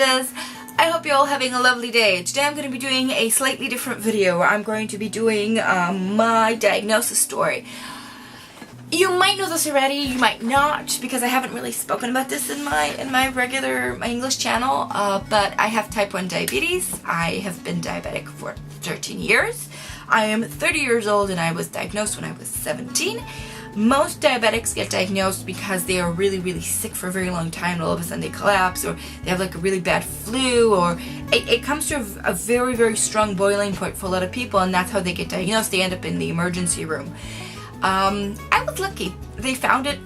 sisters. I hope you're all having a lovely day. Today I'm going to be doing a slightly different video where I'm going to be doing my diagnosis story. You might know this already, you might not, because I haven't really spoken about this in my regular English channel, but I have type 1 diabetes. I have been diabetic for 13 years. I am 30 years old and I was diagnosed when I was 17. Most diabetics get diagnosed because they are really sick for a very long time and all of a sudden they collapse, or they have like a really bad flu, or it comes to a very strong boiling point for a lot of people, and that's how they get diagnosed. They end up in the emergency room. I was lucky. They found it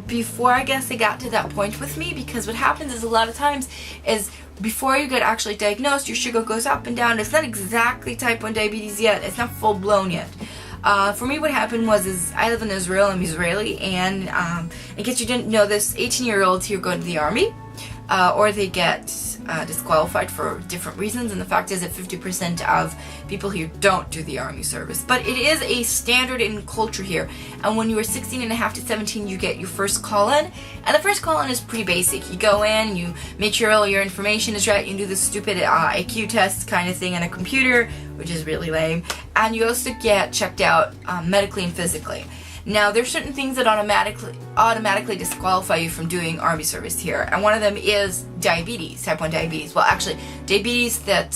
before, I guess, they got to that point with me, because what happens is a lot of times is before you get actually diagnosed, your sugar goes up and down. It's not exactly type 1 diabetes yet. It's not full blown yet. For me, what happened was I live in Israel. I'm Israeli, and in case you didn't know this, 18-year-olds here go to the army, or they get disqualified for different reasons, and the fact is that 50% of people here don't do the army service. But it is a standard in culture here, and when you are 16 and a half to 17, you get your first call-in, and the first call-in is pretty basic. You go in, you make sure all your information is right, you do this stupid IQ test kind of thing on a computer, which is really lame, and you also get checked out medically and physically. Now, there's certain things that automatically disqualify you from doing army service here, and one of them is diabetes, type 1 diabetes. Well, actually, diabetes that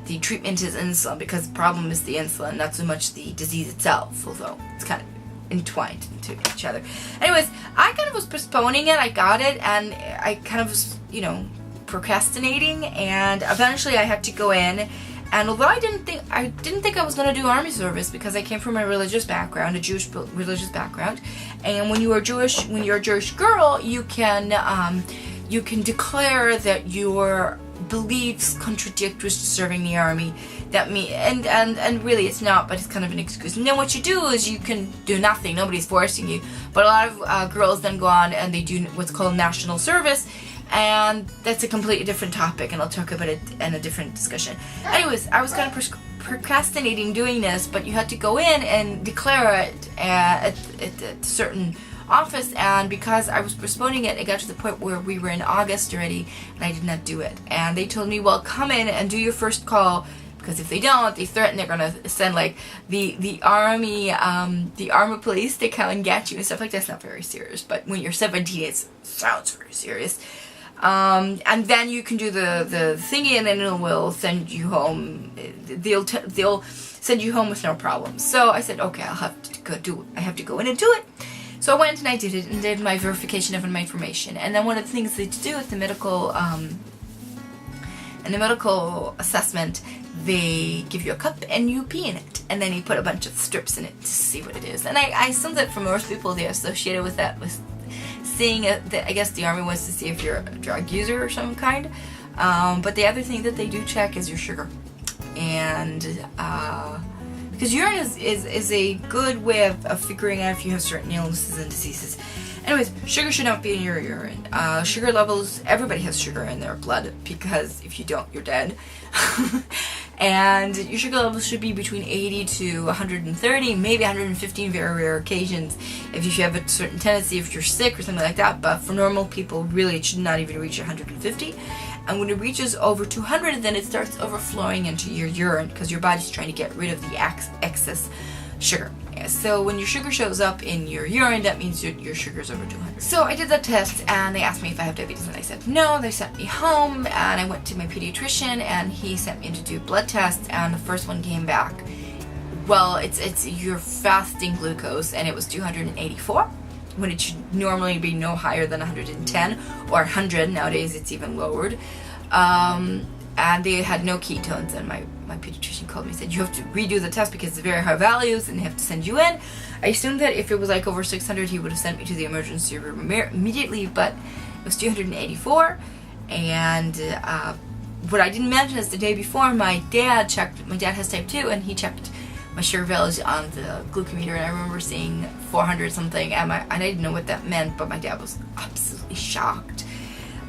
the treatment is insulin, because the problem is the insulin, not so much the disease itself, although it's kind of entwined into each other. Anyways, I kind of was postponing it. I got it, and I kind of was, procrastinating, and eventually I had to go in. And although I didn't think I was going to do army service, because I came from a religious background, a Jewish religious background, and when you're a Jewish girl, you can declare that your beliefs contradict with serving the army. That and really it's not, but it's kind of an excuse. And then what you do is you can do nothing. Nobody's forcing you. But a lot of girls then go on and they do what's called national service. And that's a completely different topic, and I'll talk about it in a different discussion. Anyways, I was kind of procrastinating doing this, but you had to go in and declare it at a certain office, and because I was postponing it, it got to the point where we were in August already, and I did not do it. And they told me, well, come in and do your first call, because if they don't, they threaten they're gonna send like the army police to come and get you and stuff like that. It's not very serious, but when you're 17, it sounds very serious. And then you can do the thingy, and then it will send you home. They'll send you home with no problem. So I said, okay, I have to go in and do it. So I went and I did it and did my verification of my information. And then one of the things they do with the medical assessment, they give you a cup and you pee in it, and then you put a bunch of strips in it to see what it is. And I assume that for most people, they're associated with that with seeing it, that I guess the army wants to see if you're a drug user or some kind. But the other thing that they do check is your sugar, and because urine is a good way of figuring out if you have certain illnesses and diseases. Anyways, sugar should not be in your urine. Sugar levels, everybody has sugar in their blood, because if you don't, you're dead. And your sugar levels should be between 80 to 130, maybe 115 very rare occasions if you have a certain tendency, if you're sick or something like that. But for normal people, really, it should not even reach 150. And when it reaches over 200, then it starts overflowing into your urine, because your body's trying to get rid of the excess sugar. So when your sugar shows up in your urine, that means your sugar's over 200. So I did that test, and they asked me if I have diabetes, and I said no. They sent me home, and I went to my pediatrician, and he sent me to do blood tests, and the first one came back. Well, it's your fasting glucose, and it was 284, when it should normally be no higher than 110 or 100. Nowadays it's even lowered. And they had no ketones, and my pediatrician called me and said, you have to redo the test because it's very high values and they have to send you in. I assumed that if it was like over 600, he would have sent me to the emergency room immediately, but it was 284. And what I didn't mention is the day before, my dad has type 2, and he checked my sugar values on the glucometer, and I remember seeing 400 something, and I didn't know what that meant, but my dad was absolutely shocked.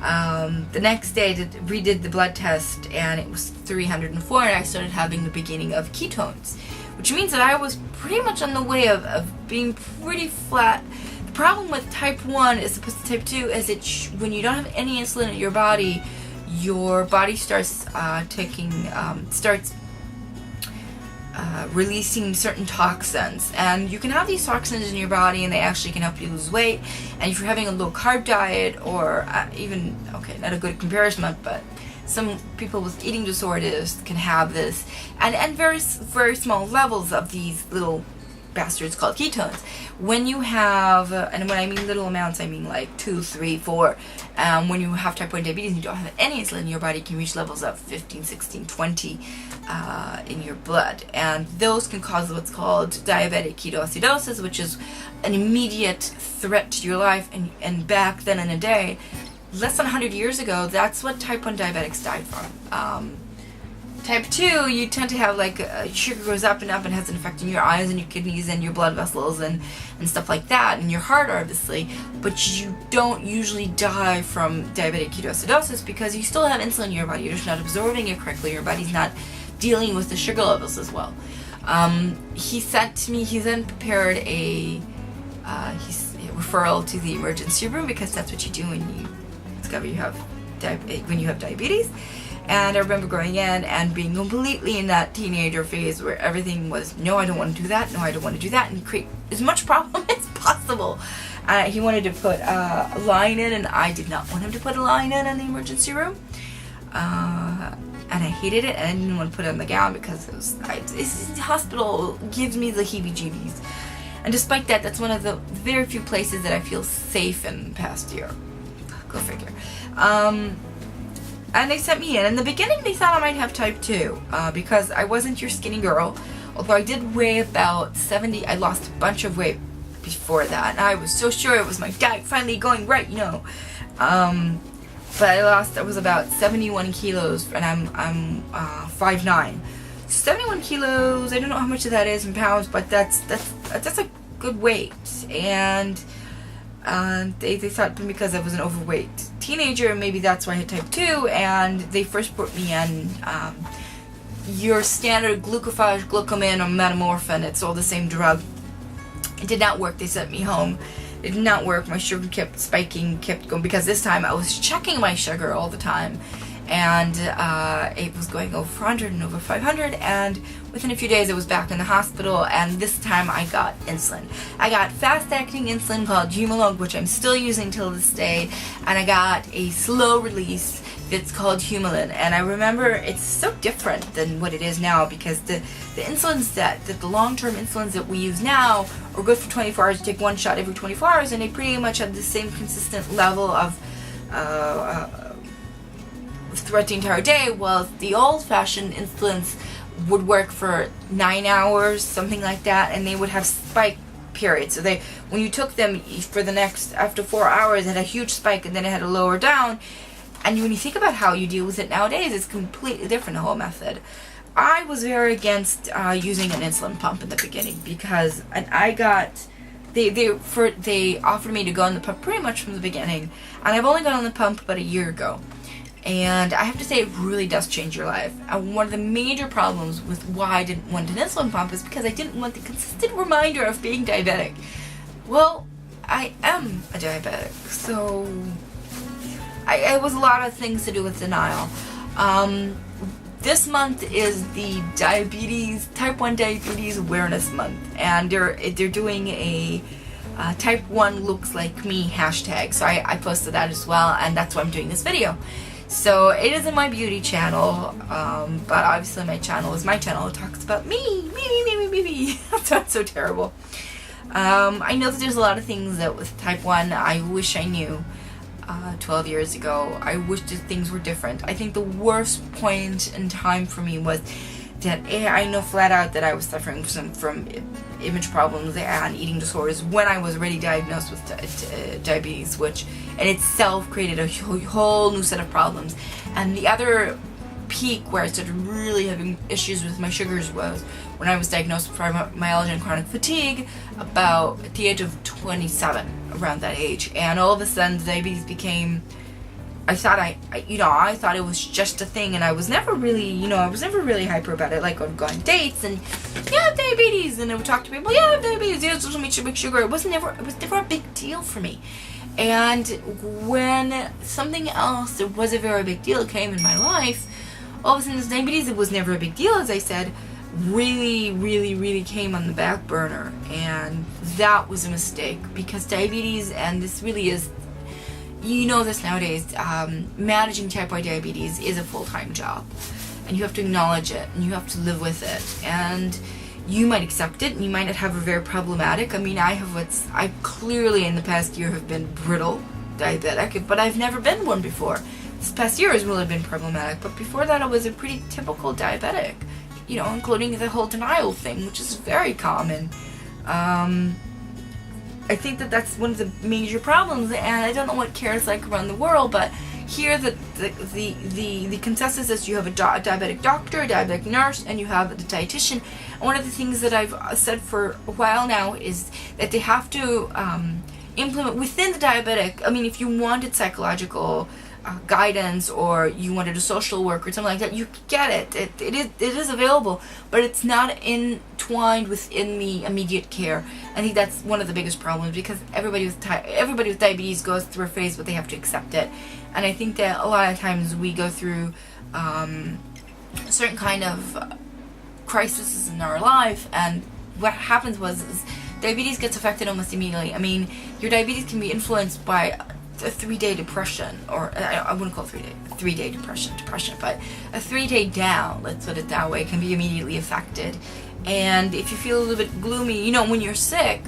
The next day, redid the blood test, and it was 304, and I started having the beginning of ketones, which means that I was pretty much on the way of being pretty flat. The problem with type 1 as opposed to type 2 is when you don't have any insulin in your body starts releasing certain toxins, and you can have these toxins in your body and they actually can help you lose weight. And if you're having a low carb diet, or even, okay, not a good comparison, but some people with eating disorders can have this, and very, very small levels of these little bastards called ketones. When you have, and when I mean little amounts, I mean like 2, 3, 4. When you have type 1 diabetes and you don't have any insulin in your body, can reach levels of 15, 16, 20 in your blood. And those can cause what's called diabetic ketoacidosis, which is an immediate threat to your life. And back then in a day, less than 100 years ago, that's what type 1 diabetics died from. Type 2, you tend to have like sugar goes up and has an effect on your eyes and your kidneys and your blood vessels and stuff like that, and your heart obviously, but you don't usually die from diabetic ketoacidosis because you still have insulin in your body. You're just not absorbing it correctly. Your body's not dealing with the sugar levels as well. He said to me, he then prepared a referral to the emergency room, because that's what you do when you discover you have diabetes. And I remember going in and being completely in that teenager phase where everything was, no, I don't want to do that, no, I don't want to do that, and create as much problem as possible. He wanted to put a line in, and I did not want him to put a line in the emergency room. And I hated it, and I didn't want to put it on the gown because the hospital gives me the heebie-jeebies. And despite that, that's one of the very few places that I feel safe in the past year. Go figure. And they sent me in. In the beginning, they thought I might have type 2 because I wasn't your skinny girl. Although I did weigh about 70. I lost a bunch of weight before that. And I was so sure it was my diet finally going right, you know. But I was about 71 kilos, and I'm 5'9". 71 kilos, I don't know how much of that is in pounds, but that's a good weight. And they thought because I was an overweight teenager, maybe that's why I had type 2, and they first put me on your standard glucophage, glucosamine, or metamorphin. It's all the same drug. It did not work. They sent me home. It did not work. My sugar kept spiking, kept going, because this time I was checking my sugar all the time, and it was going over 400 and over 500, and within a few days I was back in the hospital, and this time I got insulin. I got fast-acting insulin called Humalog, which I'm still using till this day, and I got a slow release that's called Humulin. And I remember it's so different than what it is now, because the insulins that the long-term insulins that we use now are good for 24 hours. You take one shot every 24 hours, and they pretty much have the same consistent level of throughout the entire day, while the old-fashioned insulins would work for 9 hours, something like that, and they would have spike periods. So when you took them for the next, after 4 hours, it had a huge spike, and then it had a lower down. And when you think about how you deal with it nowadays, it's completely different, the whole method. I was very against using an insulin pump in the beginning, because I got, they offered me to go on the pump pretty much from the beginning, and I've only gone on the pump about a year ago. And I have to say, it really does change your life. And one of the major problems with why I didn't want an insulin pump is because I didn't want the consistent reminder of being diabetic. Well, I am a diabetic, so it was a lot of things to do with denial. This month is the Type 1 Diabetes Awareness Month, and they're doing a Type 1 Looks Like Me hashtag. So I posted that as well, and that's why I'm doing this video. So it isn't my beauty channel, but obviously my channel is my channel. It talks about me. That sounds so terrible. I know that there's a lot of things that with Type 1 I wish I knew 12 years ago. I wish that things were different. I think the worst point in time for me was that I know flat out that I was suffering from image problems and eating disorders when I was already diagnosed with diabetes, which in itself created a whole new set of problems. And the other peak where I started really having issues with my sugars was when I was diagnosed with fibromyalgia and chronic fatigue about at the age of 27, around that age. And all of a sudden diabetes became I thought I thought it was just a thing, and I was never really, hyper about it. Like, I would go on dates and, yeah, I have diabetes, and I would talk to people, yeah, I have diabetes, yeah, social media, big sugar. It was never a big deal for me. And when something else that was a very big deal came in my life, all of a sudden this diabetes, it was never a big deal, as I said, really came on the back burner. And that was a mistake, because diabetes, and this really is, this nowadays, managing type 1 diabetes is a full-time job, and you have to acknowledge it, and you have to live with it, and you might accept it, and you might not have a very problematic, I clearly in the past year have been brittle diabetic, but I've never been one before. This past year has really been problematic, but before that I was a pretty typical diabetic, including the whole denial thing, which is very common. I think that that's one of the major problems, and I don't know what care is like around the world, but here the consensus is you have a diabetic doctor, a diabetic nurse, and you have the dietitian. And one of the things that I've said for a while now is that they have to implement within the diabetic, if you wanted psychological guidance, or you wanted a social work or something like that, you get it. It is available, but it's not entwined within the immediate care. I think that's one of the biggest problems, because everybody with diabetes goes through a phase, but they have to accept it. And I think that a lot of times we go through certain kind of crises in our life, and what happens is diabetes gets affected almost immediately. Your diabetes can be influenced by a 3-day depression, or I wouldn't call it 3-day depression, but a 3-day down, let's put it that way, can be immediately affected. And if you feel a little bit gloomy, when you're sick,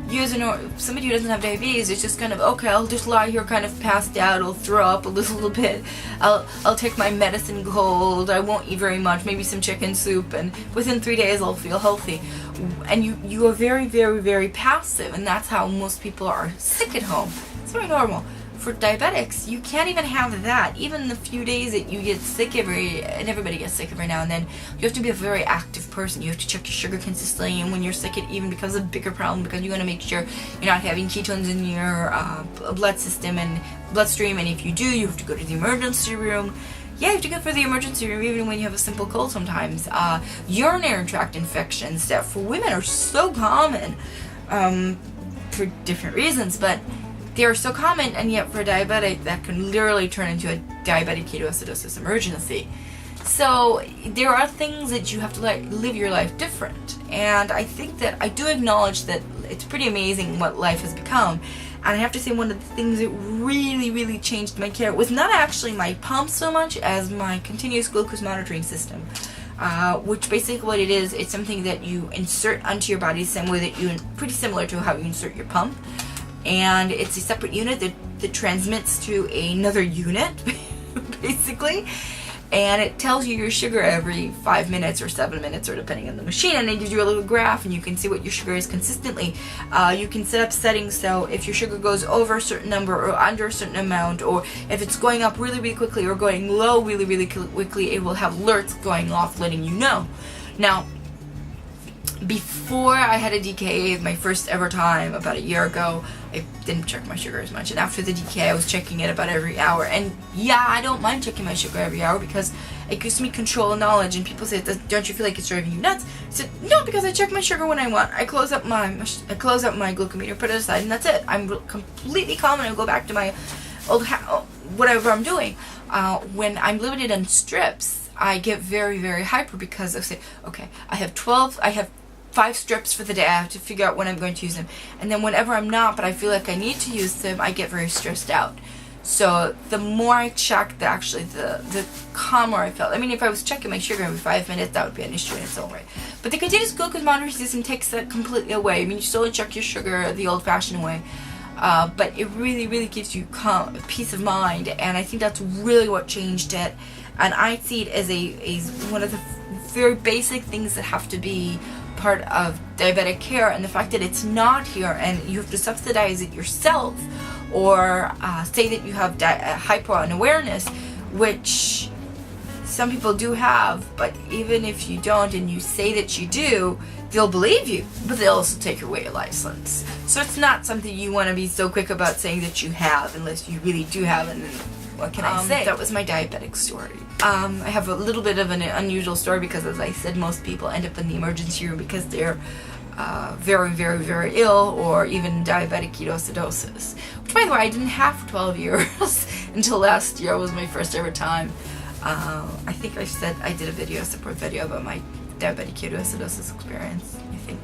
you as somebody who doesn't have diabetes, it's just kind of, okay, I'll just lie here kind of passed out, I'll throw up a little bit, I'll take my medicine cold, I won't eat very much, maybe some chicken soup, and within 3 days I'll feel healthy. And you are very, very, very passive, and that's how most people are sick at home. It's very normal. For diabetics, you can't even have that. Even the few days that you get sick and everybody gets sick every now and then, you have to be a very active person. You have to check your sugar consistently, and when you're sick, it even becomes a bigger problem, because you want to make sure you're not having ketones in your blood system and bloodstream, and if you do, you have to go to the emergency room. Yeah, you have to go for the emergency room even when you have a simple cold sometimes. Urinary tract infections that for women are so common for different reasons, but they are so common, and yet for a diabetic that can literally turn into a diabetic ketoacidosis emergency. So there are things that you have to live your life different, and I think that I do acknowledge that it's pretty amazing what life has become. And I have to say, one of the things that really changed my care was not actually my pump so much as my continuous glucose monitoring system, which basically what it is, it's something that you insert onto your body the same way that pretty similar to how you insert your pump. And it's a separate unit that transmits to another unit, basically. And it tells you your sugar every 5 minutes or 7 minutes, or depending on the machine, and it gives you a little graph, and you can see what your sugar is consistently. You can set up settings, so if your sugar goes over a certain number or under a certain amount, or if it's going up really quickly or going low really quickly, it will have alerts going off letting you know. Now, before I had a DKA, my first ever time, about a year ago, I didn't check my sugar as much. And after the DKA, I was checking it about every hour. And yeah, I don't mind checking my sugar every hour, because it gives me control and knowledge. And people say, don't you feel like it's driving you nuts? I said, no, because I check my sugar when I want. I close up my glucometer, put it aside, and that's it. I'm completely calm, and I go back to my old whatever I'm doing. When I'm limited on strips, I get very hyper, because I say, okay, I have 5 strips for the day. I have to figure out when I'm going to use them. And then whenever I'm not, but I feel like I need to use them, I get very stressed out. So the more I checked, the calmer I felt. If I was checking my sugar every 5 minutes, that would be an issue in its own way. But the continuous glucose monitoring system takes that completely away. You still check your sugar the old-fashioned way. But it really gives you peace of mind. And I think that's really what changed it. And I see it as one of the very basic things that have to be part of diabetic care, and the fact that it's not here and you have to subsidize it yourself, or say that you have hyper unawareness, which some people do have, but even if you don't and you say that you do, they'll believe you, but they'll also take away your license. So it's not something you want to be so quick about saying that you have, unless you really do have it. And then what can I say? That was my diabetic story. I have a little bit of an unusual story because, as I said, most people end up in the emergency room because they're very, very, very ill, or even diabetic ketoacidosis. Which, by the way, I didn't have for 12 years until last year was my first ever time. I think I said I did a separate video about my diabetic ketoacidosis experience, I think.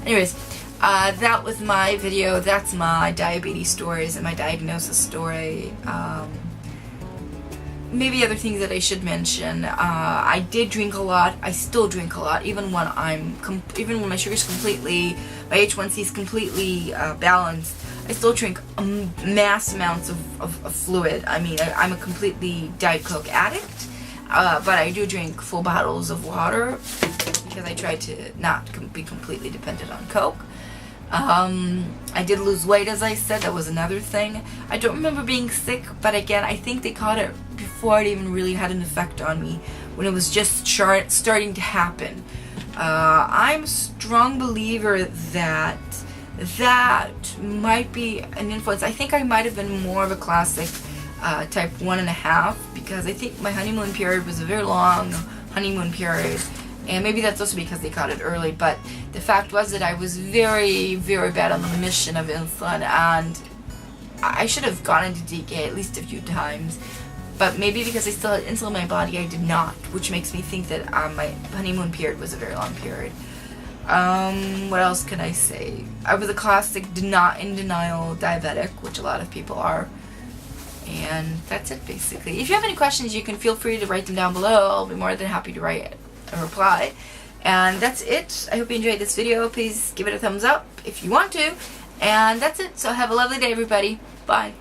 Anyways, that was my video. That's my diabetes stories and my diagnosis story. Maybe other things that I should mention. I did drink a lot. I still drink a lot, even when my sugar's completely, my H1C is completely balanced. I still drink mass amounts of fluid. I mean, I'm a completely Diet Coke addict, but I do drink full bottles of water because I try to not be completely dependent on Coke. I did lose weight, as I said. That was another thing. I don't remember being sick, but again, I think they caught it before it even really had an effect on me, when it was just starting to happen. I'm a strong believer that might be an influence. I think I might have been more of a classic type 1.5, because I think my honeymoon period was a very long honeymoon period. And maybe that's also because they caught it early, but the fact was that I was very, very bad on the remission of insulin, and I should have gone into DK at least a few times, but maybe because I still had insulin in my body, I did not, which makes me think that my honeymoon period was a very long period. What else can I say? I was a classic in denial diabetic, which a lot of people are. And that's it, basically. If you have any questions, you can feel free to write them down below. I'll be more than happy to write a reply. And that's it. I hope you enjoyed this video. Please give it a thumbs up if you want to. And that's it. So have a lovely day, everybody. Bye.